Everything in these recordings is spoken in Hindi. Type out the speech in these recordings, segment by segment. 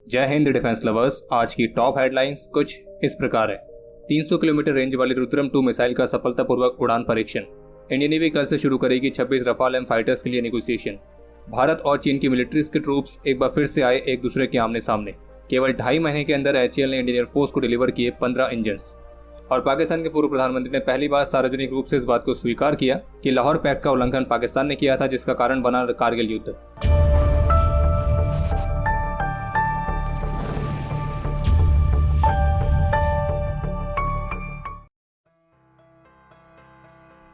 जय हिंद डिफेंस लवर्स। आज की टॉप हेडलाइंस कुछ इस प्रकार है। 300 किलोमीटर रेंज वाली रुद्रम 2 मिसाइल का सफलतापूर्वक उड़ान परीक्षण। इंडियन नेवी कल से शुरू करेगी 26 रफाल एम फाइटर्स के लिए नेगोशिएशन। भारत और चीन की मिलिट्रीज के ट्रूप्स एक बार फिर से आए एक दूसरे के आमने सामने। केवल 2.5 महीने के अंदर एचएएल ने इंडियन एयरफोर्स को डिलीवर किए 15 इंजन्स। और पाकिस्तान के पूर्व प्रधानमंत्री ने पहली बार सार्वजनिक रूप से इस बात को स्वीकार किया कि लाहौर पैक्ट का उल्लंघन पाकिस्तान ने किया था, जिसका कारण बना कारगिल युद्ध।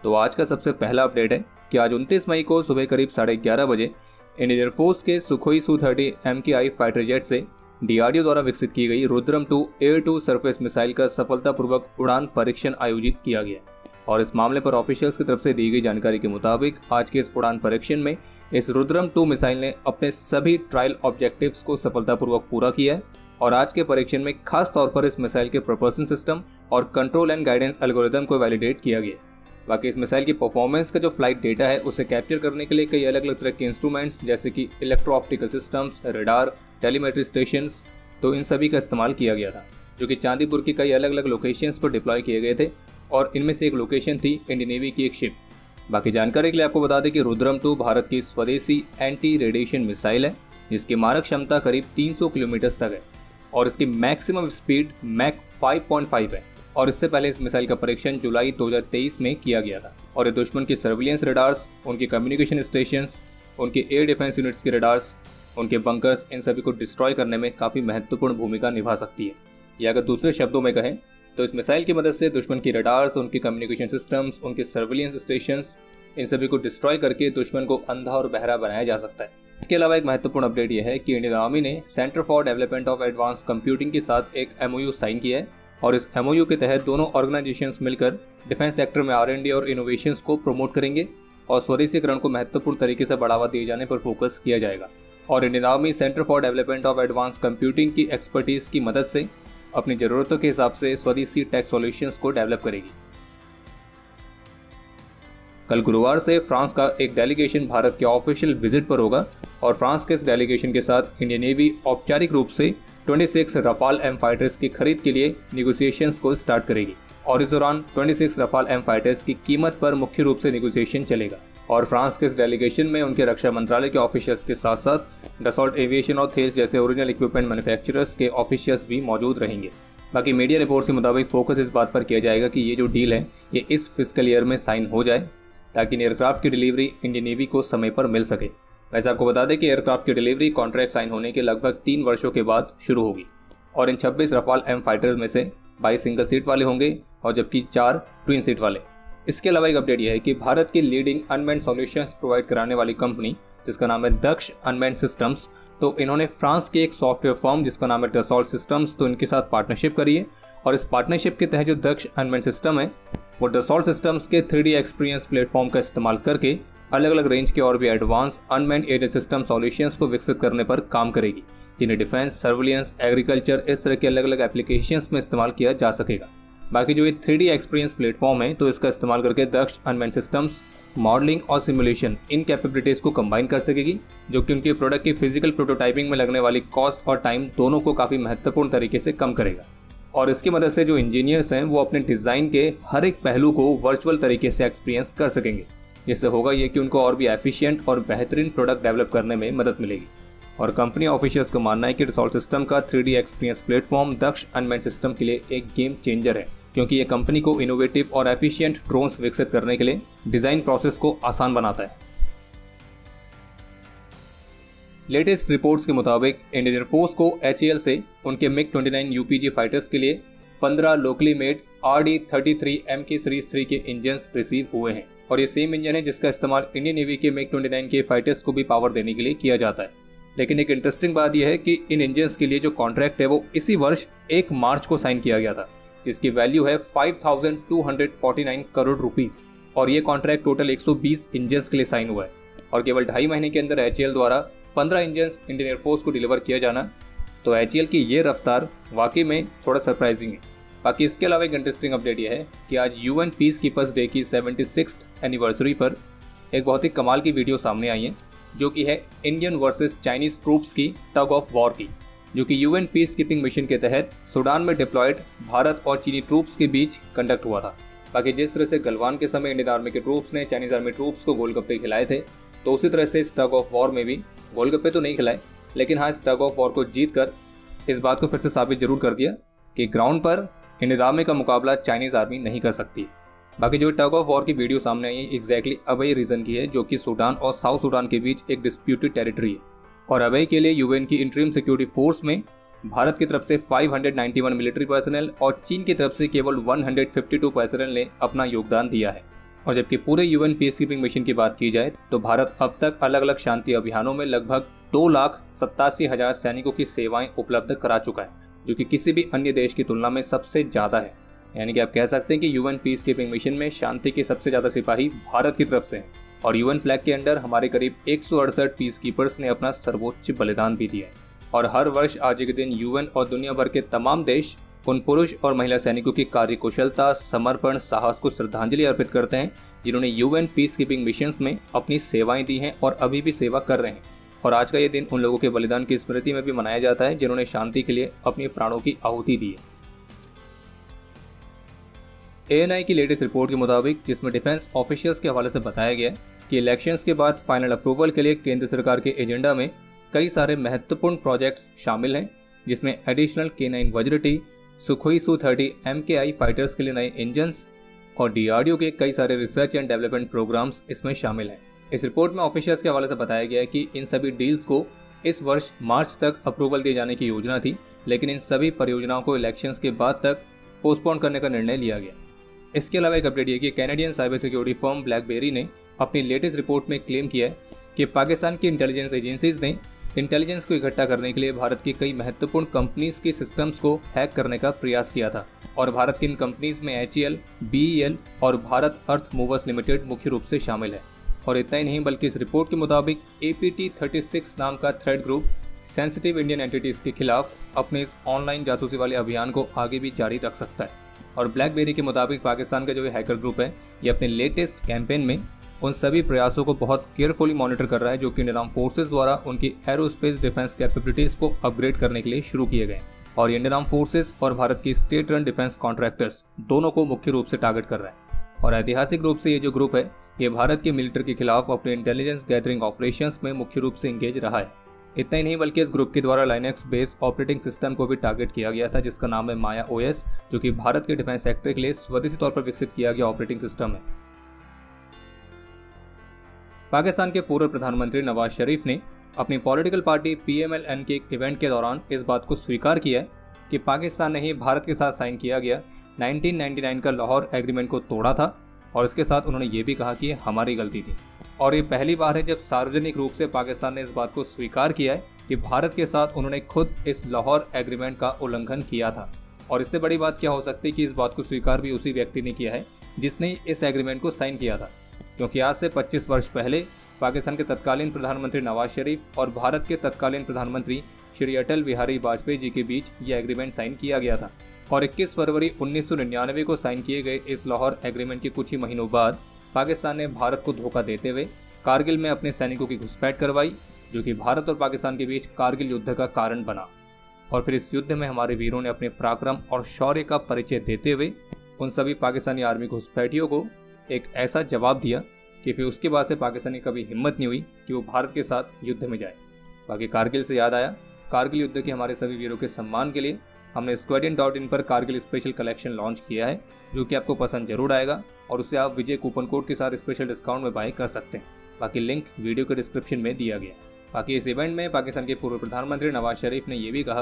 तो आज का सबसे पहला अपडेट है कि आज 29 मई को सुबह करीब 11:30 बजे इंडियन एयरफोर्स के Sukhoi Su-30 MKI fighter jet से डीआरडीओ द्वारा विकसित की गई Rudram 2 air to surface missile का सफलतापूर्वक उड़ान परीक्षण आयोजित किया गया। और इस मामले पर ऑफिशियल्स की तरफ से दी गई जानकारी के मुताबिक आज के इस उड़ान परीक्षण में इस रुद्रम 2 मिसाइल ने अपने सभी ट्रायल ऑब्जेक्टिव्स को सफलतापूर्वक पूरा किया है। और आज के परीक्षण में खास तौर पर इस मिसाइल के प्रोपल्शन सिस्टम और कंट्रोल एंड गाइडेंस एल्गोरिदम को वैलिडेट किया गया। बाकी इस मिसाइल की परफॉर्मेंस का जो फ्लाइट डेटा है उसे कैप्चर करने के लिए कई अलग अलग तरह के इंस्ट्रूमेंट्स जैसे कि electro optical systems, radar, telemetry stations, तो इन सभी का इस्तेमाल किया गया था, जो कि चांदीपुर की कई अलग अलग लोकेशंस पर डिप्लॉय किए गए थे। और इनमें से एक लोकेशन थी इंडियन नेवी की एक शिप। बाकी जानकारी के लिए आपको बता दें कि रुद्रम 2 भारत की स्वदेशी एंटी रेडिएशन मिसाइल है, जिसकी मारक क्षमता करीब 300 किलोमीटर तक है और इसकी मैक्सिमम स्पीड मैक 5.5 है। और इससे पहले इस मिसाइल का परीक्षण जुलाई 2023 में किया गया था। और ये दुश्मन की सर्विलियंस रेडार्स, उनके कम्युनिकेशन स्टेशंस, उनके एयर डिफेंस यूनिट्स के रेडार्स, उनके बंकर्स, इन सभी को डिस्ट्रॉय करने में काफ़ी महत्वपूर्ण भूमिका निभा सकती है। या अगर दूसरे शब्दों में कहें तो इस मिसाइल की मदद से दुश्मन की रेडार्स, उनके कम्युनिकेशन सिस्टम्स, उनके सर्विलियंस स्टेशंस, इन सभी को डिस्ट्रॉय करके दुश्मन को अंधा और बहरा बनाया जा सकता है। इसके अलावा एक महत्वपूर्ण अपडेट यह है कि इंडियन आर्मी ने centre for development of advance computing के साथ एक MOU साइन किया है। और इस MOU के तहत दोनों ऑर्गेनाइजेशंस मिलकर डिफेंस सेक्टर में R&D और इनोवेशंस को प्रमोट करेंगे और स्वदेशीकरण को महत्वपूर्ण तरीके से बढ़ावा दिए जाने पर फोकस किया जाएगा। और Indian army centre for development of advance computing की एक्सपर्टीज की मदद से अपनी ज़रूरतों के हिसाब से स्वदेशी टेक सॉल्यूशंस को डेवलप करेगी। कल गुरुवार से फ्रांस का एक डेलीगेशन भारत के ऑफिशियल विजिट पर होगा और फ्रांस के इस डेलीगेशन के साथ इंडियन नेवी औपचारिक रूप से 26 रफाल एम फाइटर्स की खरीद के लिए निगोसिएशंस को स्टार्ट करेगी। और इस दौरान 26 रफाल एम फाइटर्स की कीमत पर मुख्य रूप से निगोसिएशन चलेगा। और फ्रांस के इस डेलीगेशन में उनके रक्षा मंत्रालय के ऑफिशियल्स के साथ साथ डसॉल्ट एविएशन और थेल्स जैसे ओरिजिनल इक्विपमेंट मैन्युफैक्चरर्स के ऑफिशियल्स भी मौजूद रहेंगे। बाकी मीडिया रिपोर्ट्स के मुताबिक फोकस इस बात पर किया जाएगा कि ये जो डील है ये इस फिस्कल ईयर में साइन हो जाए ताकि एयरक्राफ्ट की डिलीवरी इंडियन नेवी को समय पर मिल सके। वैसे आपको बता दें कि एयरक्राफ्ट की डिलीवरी कॉन्ट्रैक्ट साइन होने के लगभग 3 वर्षों के बाद शुरू होगी। और इन 26 रफाल एम फाइटर्स में से 22 सिंगल सीट वाले होंगे और जबकि 4 ट्विन सीट वाले। इसके अलावा एक अपडेट यह है कि भारत की लीडिंग अनमैन्ड सॉल्यूशंस प्रोवाइड कराने वाली कंपनी जिसका नाम है दक्ष अनमैन्ड सिस्टम्स, तो इन्होंने फ्रांस के एक सॉफ्टवेयर फर्म जिसका नाम है डसॉल्ट सिस्टम्स, तो इनके साथ पार्टनरशिप करी है। और इस पार्टनरशिप के तहत जो दक्ष अनमैन्ड सिस्टम है वो डसॉल्ट सिस्टम्स के 3D एक्सपीरियंस प्लेटफॉर्म का इस्तेमाल करके अलग अलग रेंज के और भी advance unmanned aerial system solutions को विकसित करने पर काम करेगी, जिन्हें डिफेंस, सर्विलियंस, एग्रीकल्चर, इस तरह के अलग अलग एप्लीकेशंस में इस्तेमाल किया जा सकेगा। बाकी जो ये 3D एक्सपीरियंस प्लेटफॉर्म है तो इसका इस्तेमाल करके दक्ष अनमैन्ड सिस्टम्स मॉडलिंग और सिमुलेशन इन कैपेबिलिटीज को कंबाइन कर सकेगी, जो कि उनके प्रोडक्ट की फिजिकल प्रोटोटाइपिंग में लगने वाली कॉस्ट और टाइम दोनों को काफ़ी महत्वपूर्ण तरीके से कम करेगा। और इसकी मदद से जो इंजीनियर्स हैं वो अपने डिज़ाइन के हर एक पहलू को वर्चुअल तरीके से एक्सपीरियंस कर सकेंगे। जिससे होगा ये कि उनको और भी एफिशिएंट और बेहतरीन प्रोडक्ट डेवलप करने में मदद मिलेगी। और कंपनी ऑफिशियल्स का मानना है कि डसॉल्ट सिस्टम का 3D एक्सपीरियंस प्लेटफॉर्म दक्ष अनमैन्ड सिस्टम के लिए एक गेम चेंजर है, क्योंकि ये कंपनी को इनोवेटिव और एफिशिएंट ड्रोन्स विकसित करने के लिए डिज़ाइन प्रोसेस को आसान बनाता है। लेटेस्ट रिपोर्ट्स के मुताबिक इंडियन एयरफोर्स को HAL से उनके MiG-29 UPG फाइटर्स के लिए 15 locally made RD-33 MK series 3 के इंजन्स रिसीव हुए हैं। और ये सेम इंजन है जिसका इस्तेमाल इंडियन नेवी के MiG-29 के फाइटर्स को भी पावर देने के लिए किया जाता है। लेकिन एक इंटरेस्टिंग बात यह है कि इन इंजन्स के लिए जो कॉन्ट्रैक्ट है वो इसी वर्ष 1 मार्च को साइन किया गया था, जिसकी वैल्यू है 5,249 करोड़ रुपीस। और ये कॉन्ट्रैक्ट टोटल 120 इंजन्स के लिए साइन हुआ है। और केवल 2.5 महीने के अंदर HAL द्वारा 15 इंजन्स इंडियन एयरफोर्स को डिलीवर किया जाना, तो HAL की ये रफ्तार वाकई में थोड़ा सरप्राइजिंग है। बाकी इसके अलावा एक इंटरेस्टिंग अपडेट यह है कि आज UN पीस कीपर्स डे की 76th एनिवर्सरी पर एक बहुत ही कमाल की वीडियो सामने आई है, जो कि है इंडियन वर्सेस चाइनीज ट्रूप्स की टग ऑफ वॉर की। जो कि यूएन पीस कीपिंग मिशन के तहत सूडान में डिप्लॉयड भारत और चीनी ट्रूप्स के बीच कंडक्ट हुआ था। बाकी जिस तरह से गलवान के समय इंडियन आर्मी के ट्रूप्स ने चाइनीज आर्मी ट्रूप्स को गोलगप्पे खिलाए थे, तो उसी तरह से इस टग ऑफ वॉर में भी गोलगप्पे तो नहीं खिलाए, लेकिन हाँ, इस टग ऑफ वॉर को जीत कर इस बात को फिर से साबित जरूर कर दिया कि ग्राउंड पर इंडियन आर्मी का मुकाबला चाइनीज आर्मी नहीं कर सकती। बाकी जो टग ऑफ वॉर की वीडियो सामने आई है एग्जैक्टली अबे रीजन की है, जो कि सूडान और साउथ सूडान के बीच एक डिस्प्यूटेड टेरिटरी है। और अबे के लिए यूएन की इंटरिम सिक्योरिटी फोर्स में भारत की तरफ से 591 मिलिट्री पर्सनल और चीन की तरफ से केवल 152 पर्सनल ने अपना योगदान दिया है। और जबकि पूरे यूएन पीस कीपिंग मिशन की बात की जाए तो भारत अब तक अलग अलग शांति अभियानों में लगभग 2,87,000 सैनिकों की सेवाएं उपलब्ध करा चुका है, जो कि किसी भी अन्य देश की तुलना में सबसे ज्यादा है। यानी कि आप कह सकते हैं कि यूएन पीस कीपिंग मिशन में शांति के सबसे ज्यादा सिपाही भारत की तरफ से हैं। और यूएन फ्लैग के अंडर हमारे करीब 168 पीस कीपर्स ने अपना सर्वोच्च बलिदान भी दिया है। और हर वर्ष आज के दिन यूएन और दुनिया भर के तमाम देश उन पुरुष और महिला सैनिकों की कार्यकुशलता, समर्पण, साहस को श्रद्धांजलि अर्पित करते हैं, जिन्होंने यूएन पीस कीपिंग मिशंस में अपनी सेवाएं दी हैं और अभी भी सेवा कर रहे हैं। और आज का ये दिन उन लोगों के बलिदान की स्मृति में भी मनाया जाता है, जिन्होंने शांति के लिए अपने प्राणों की आहुति दी है। एएनआई की लेटेस्ट रिपोर्ट के मुताबिक, जिसमें डिफेंस ऑफिशियल्स के हवाले से बताया गया कि इलेक्शंस के बाद फाइनल अप्रूवल के लिए केंद्र सरकार के एजेंडा में कई सारे महत्वपूर्ण प्रोजेक्ट्स शामिल हैं, जिसमें एडिशनल K9 वज्र-T, सुखोई Su-30 MKI फाइटर्स के लिए नए इंजन्स और डीआरडीओ के कई सारे रिसर्च एंड डेवलपमेंट प्रोग्राम्स इसमें शामिल हैं। इस रिपोर्ट में ऑफिशियल्स के हवाले से बताया गया है कि इन सभी डील्स को इस वर्ष मार्च तक अप्रूवल दिए जाने की योजना थी, लेकिन इन सभी परियोजनाओं को इलेक्शंस के बाद तक पोस्टपोन करने का निर्णय लिया गया। इसके अलावा एक अपडेट ये कि Canadian cyber security firm blackberry ने अपनी लेटेस्ट रिपोर्ट में क्लेम किया है कि पाकिस्तान की इंटेलिजेंस एजेंसीज ने इंटेलिजेंस को इकट्ठा करने के लिए भारत की कई महत्वपूर्ण कंपनीज के सिस्टम्स को हैक करने का प्रयास किया था। और भारत की इन कंपनीज में HAL, BEL और भारत अर्थ मूवर्स लिमिटेड मुख्य रूप से शामिल है। और इतना ही नहीं, बल्कि इस रिपोर्ट के मुताबिक APT36 नाम का thread group sensitive Indian entities के खिलाफ अपने इस ऑनलाइन जासूसी वाले अभियान को आगे भी जारी रख सकता है। और ब्लैकबेरी के मुताबिक पाकिस्तान का जो हैकर ग्रुप है, ये अपने लेटेस्ट कैंपेन में उन सभी प्रयासों को बहुत केयरफुली मॉनिटर कर रहा है, जो कि इंडियन आर्म फोर्सेज द्वारा उनकी एरोस्पेस डिफेंस कैपेबिलिटीज को अपग्रेड करने के लिए शुरू किए गए। और इंडियन आर्म फोर्सेज और भारत की स्टेट रन डिफेंस कॉन्ट्रैक्टर्स दोनों को मुख्य रूप से टारगेट कर रहा है। और ऐतिहासिक रूप से ये जो ग्रुप है, ये भारत के मिलिट्री के खिलाफ अपने इंटेलिजेंस गैदरिंग ऑपरेशंस में मुख्य रूप से इंगेज रहा है। इतना ही नहीं, बल्कि इस ग्रुप के द्वारा लाइनेक्स बेस्ड ऑपरेटिंग सिस्टम को भी टारगेट किया गया था, जिसका नाम है माया OS, जो कि भारत के डिफेंस सेक्टर के लिए स्वदेशी तौर पर विकसित किया गया ऑपरेटिंग सिस्टम है। पाकिस्तान के पूर्व प्रधानमंत्री नवाज शरीफ ने अपनी पॉलिटिकल पार्टी PMLN के एक इवेंट के दौरान इस बात को स्वीकार किया है कि पाकिस्तान ने ही भारत के साथ साइन किया गया 1999 का लाहौर एग्रीमेंट को तोड़ा था। और इसके साथ उन्होंने ये भी कहा कि ये हमारी गलती थी। और ये पहली बार है जब सार्वजनिक रूप से पाकिस्तान ने इस बात को स्वीकार किया है कि भारत के साथ उन्होंने खुद इस लाहौर एग्रीमेंट का उल्लंघन किया था। और इससे बड़ी बात क्या हो सकती है कि इस बात को स्वीकार भी उसी व्यक्ति ने किया है जिसने इस एग्रीमेंट को साइन किया था, क्योंकि आज से 25 वर्ष पहले पाकिस्तान के तत्कालीन प्रधानमंत्री नवाज शरीफ और भारत के तत्कालीन प्रधानमंत्री श्री अटल बिहारी वाजपेयी जी के बीच यह एग्रीमेंट साइन किया गया था। और 21 फरवरी 1999 को साइन किए गए इस लाहौर एग्रीमेंट के कुछ ही महीनों बाद पाकिस्तान ने भारत को धोखा देते हुए कारगिल में अपने सैनिकों की घुसपैठ करवाई, जो कि भारत और पाकिस्तान के बीच कारगिल युद्ध का कारण बना। और फिर इस युद्ध में हमारे वीरों ने अपने पराक्रम और शौर्य का परिचय देते हुए उन सभी पाकिस्तानी आर्मी घुसपैठियों को एक ऐसा जवाब दिया कि फिर उसके बाद से पाकिस्तानी कभी हिम्मत नहीं हुई कि वो भारत के साथ युद्ध में जाए। बाकी कारगिल से याद आया, कारगिल युद्ध के हमारे सभी वीरों के सम्मान के लिए हमने squadron.in पर कारगिल स्पेशल कलेक्शन लॉन्च किया है, जो कि आपको पसंद जरूर आएगा और उसे आप विजय कूपन कोड के साथ स्पेशल डिस्काउंट में बाय कर सकते हैं। बाकी लिंक वीडियो के डिस्क्रिप्शन में दिया गया। बाकी इस इवेंट में पाकिस्तान के पूर्व प्रधानमंत्री नवाज शरीफ ने यह भी कहा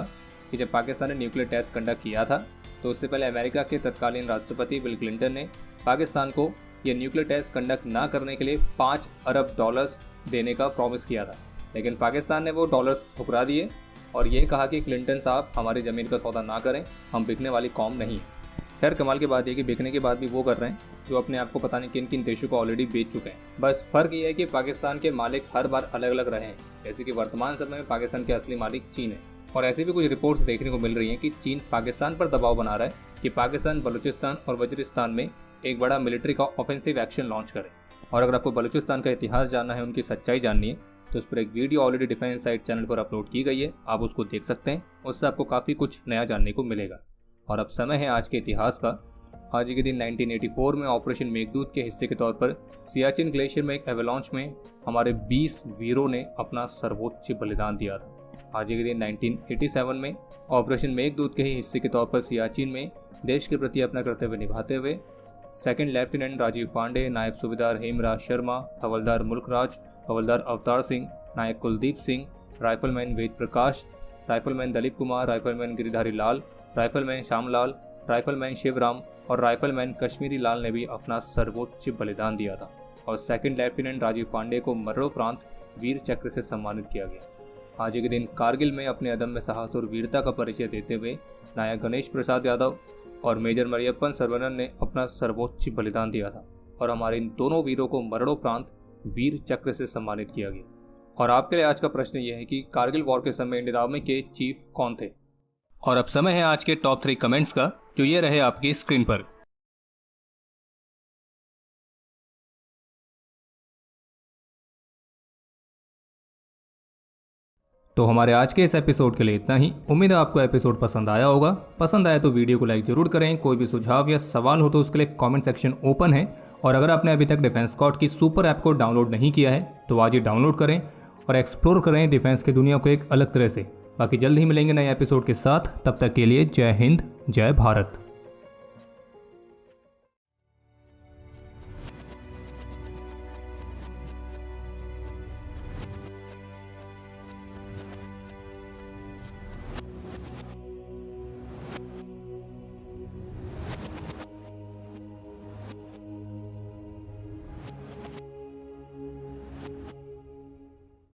कि जब पाकिस्तान ने न्यूक्लियर टेस्ट कंडक्ट किया था तो उससे पहले अमेरिका के तत्कालीन राष्ट्रपति बिल क्लिंटन ने पाकिस्तान को यह न्यूक्लियर टेस्ट कंडक्ट ना करने के लिए $5 अरब देने का प्रॉमिस किया था, लेकिन पाकिस्तान ने वो डॉलर्स ठुकरा दिए और ये कहा कि क्लिंटन साहब हमारी ज़मीन का सौदा ना करें, हम बिकने वाली कौम नहीं है। खैर कमाल की बात यह कि बिकने के बाद भी वो कर रहे हैं जो अपने आप को पता नहीं किन किन देशों को ऑलरेडी बेच चुके हैं। बस फ़र्क ये है कि पाकिस्तान के मालिक हर बार अलग अलग रहे हैं, जैसे कि वर्तमान समय में पाकिस्तान के असली मालिक चीन है। और ऐसी भी कुछ रिपोर्ट्स देखने को मिल रही हैं कि चीन पाकिस्तान पर दबाव बना रहा है कि पाकिस्तान बलूचिस्तान और वजीरिस्तान में एक बड़ा मिलिट्री का ऑफेंसिव एक्शन लॉन्च करे। और अगर आपको बलूचिस्तान का इतिहास जानना है, उनकी सच्चाई जाननी है, तो उस पर एक video already defence site channel पर अपलोड की गई है, आप उसको देख सकते हैं। उससे आपको काफ़ी कुछ नया जानने को मिलेगा। और अब समय है आज के इतिहास का। आज के दिन 1984 में ऑपरेशन मेघदूत के हिस्से के तौर पर सियाचिन ग्लेशियर में एक एवलांच में हमारे 20 वीरों ने अपना सर्वोच्च बलिदान दिया था। आज के दिन 1987 में ऑपरेशन मेघदूत के ही हिस्से के तौर पर सियाचिन में देश के प्रति अपना कर्तव्य निभाते हुए सेकंड लेफ्टिनेंट राजीव पांडे, नायब सूबेदार हेमराज शर्मा, हवलदार मुल्कराज, हवलदार अवतार सिंह, नायक Kuldeep Singh, rifleman Ved Prakash, rifleman Dalip Kumar, rifleman Giridhari लाल, राइफलमैन श्यामलाल, राइफलमैन शिवराम और राइफलमैन कश्मीरी लाल ने भी अपना सर्वोच्च बलिदान दिया था। और सेकंड लेफ्टिनेंट राजीव पांडे को मरणोपरांत वीर चक्र से सम्मानित किया गया। आज के दिन कारगिल में अपने अदम्य साहस और वीरता का परिचय देते हुए नायक गणेश प्रसाद यादव और मेजर मरियप्पन सरवनन ने अपना सर्वोच्च बलिदान दिया था और हमारे इन दोनों वीरों को मरणोपरांत वीर चक्र से सम्मानित किया गया। और आपके लिए आज का प्रश्न यह है कि कारगिल वॉर के समय इंडियन आर्मी के चीफ कौन थे। और अब समय है आज के टॉप 3 कमेंट्स का, जो ये रहे आपकी स्क्रीन पर। तो हमारे आज के इस एपिसोड के लिए इतना ही। उम्मीद है आपको एपिसोड पसंद आया होगा। पसंद आया तो वीडियो को लाइक जरूर करें। कोई भी सुझाव या सवाल हो तो उसके लिए कमेंट सेक्शन ओपन है। और अगर आपने अभी तक डिफेंस स्कॉट की सुपर ऐप को डाउनलोड नहीं किया है तो आज ही डाउनलोड करें और एक्सप्लोर करें डिफेंस की दुनिया को एक अलग तरह से। बाकी जल्द ही मिलेंगे नए एपिसोड के साथ। तब तक के लिए जय हिंद, जय भारत।